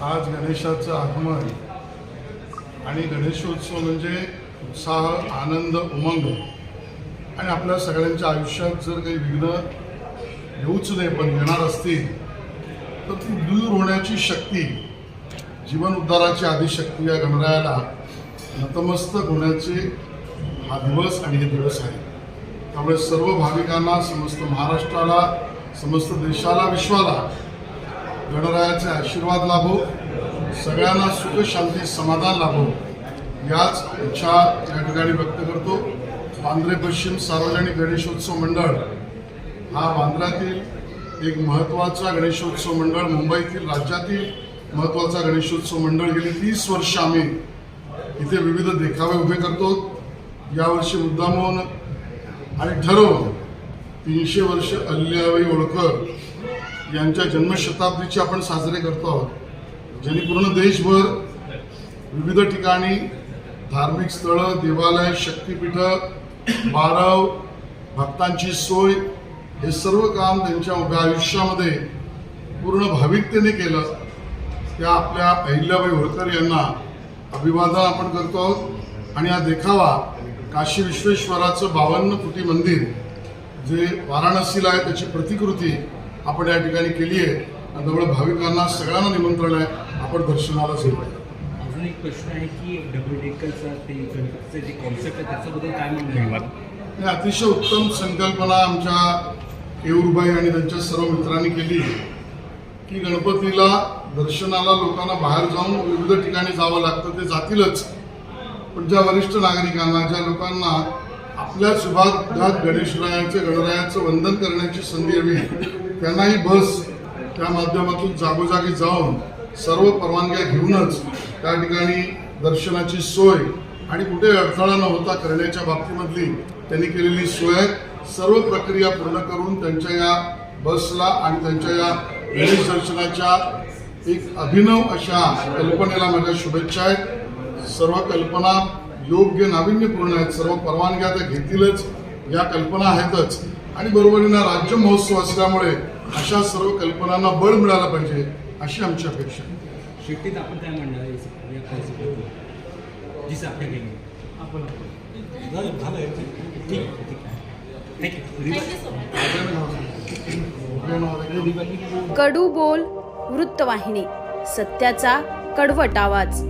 आज गणेशाचं आगमन आणि गणेशोत्सव म्हणजे उत्साह, आनंद, उमंग आणि आपल्या सगळ्यांच्या आयुष्यात जर काही विघ्न येऊच नये पण येणार असतील तर ती दूर होण्याची शक्ती, जीवन उद्धाराची आदिशक्ती या गणरायाला नतमस्तक होण्याचे हा दिवस आणि हे दिवस आहे. त्यामुळे सर्व भाविकांना, समस्त महाराष्ट्राला, समस्त देशाला, विश्वाला गणरायाचे आशीर्वाद लाभो, सगळ्यांना सुख, शांती, समाधान लाभो याच इच्छा या ठिकाणी व्यक्त करतो. वांद्रे पश्चिम सार्वजनिक गणेशोत्सव मंडळ हा वांद्र्यातील एक महत्त्वाचा गणेशोत्सव मंडळ, मुंबईतील, राज्यातील महत्त्वाचा गणेशोत्सव मंडळ. गेली 30 वर्ष आम्ही इथे विविध देखावे उभे करतो. यावर्षी मुद्दामून आणि ठरवून 300 वर्ष अहिल्याबाई होळकर यांच्या जन्मशताब्दीचे आपण साजरे करतो आहोत. ज्यांनी पूर्ण देशभर विविध ठिकाणी धार्मिक स्थळं, देवालय, शक्तिपीठं, बारव, भक्तांची सोय हे सर्व काम त्यांच्या उभ्या आयुष्यामध्ये पूर्ण भाविकतेने केलं. त्या आपल्या अहिल्याबाई होळकर यांना अभिवादन आपण करतो आहोत. आणि हा देखावा काशी विश्वेश्वराचं 52 फुटी मंदिर जे वाराणसीला आहे त्याची प्रतिकृती आपण या ठिकाणी केली आहे. आणि त्यामुळे भाविकांना सगळ्यांना निमंत्रण आहे, आपण दर्शनाला जाऊ. अजून एक प्रश्न आहे की डबल डेकरचा ते गणपतीचं जे कॉन्सेप्ट आहे त्याच्याबद्दल काय म्हणणं? अतिशय उत्तम संकल्पना आमच्या केऊरबाई आणि त्यांच्या सर्व मित्रांनी केली की गणपतीला दर्शनाला लोकांना बाहेर जाऊन विविध ठिकाणी जावं लागतं, ते जातीलच. पण ज्या वरिष्ठ नागरिकांना, ज्या लोकांना आपल्या शुभात गणरायाचं वंदन करण्याची संधी हवी, त्यांनाही बस त्या माध्यमातून जागोजागी जाऊन सर्व परवानग्या घेऊनच त्या ठिकाणी दर्शनाची सोय आणि कुठे अडथळा न होता करण्याच्या बाबतीमधली त्यांनी केलेली सोय, सर्व प्रक्रिया पूर्ण करून त्यांच्या या बसला आणि त्यांच्या या गणेश दर्शनाच्या एक अभिनव अशा कल्पनेला माझ्या शुभेच्छा आहेत. सर्व कल्पना योग्य, नाविन्यपूर्ण आहेत. सर्व परवानग्या त्या घेतीलच, या कल्पना आहेतच. आणि बरोबरीनं राज्य महोत्सव असल्यामुळे अशा सर्व कल्पनांना बळ मिळालं पाहिजे अशी आमची अपेक्षा आहे. शेतीत आपण काय म्हणणार या कॉन्सेप्टबद्दल जी साध्य केली आपण झालं ठीक आहे. थँक्यू. कडू बोल वृत्तवाहिनी, सत्याचा कडवट आवाज.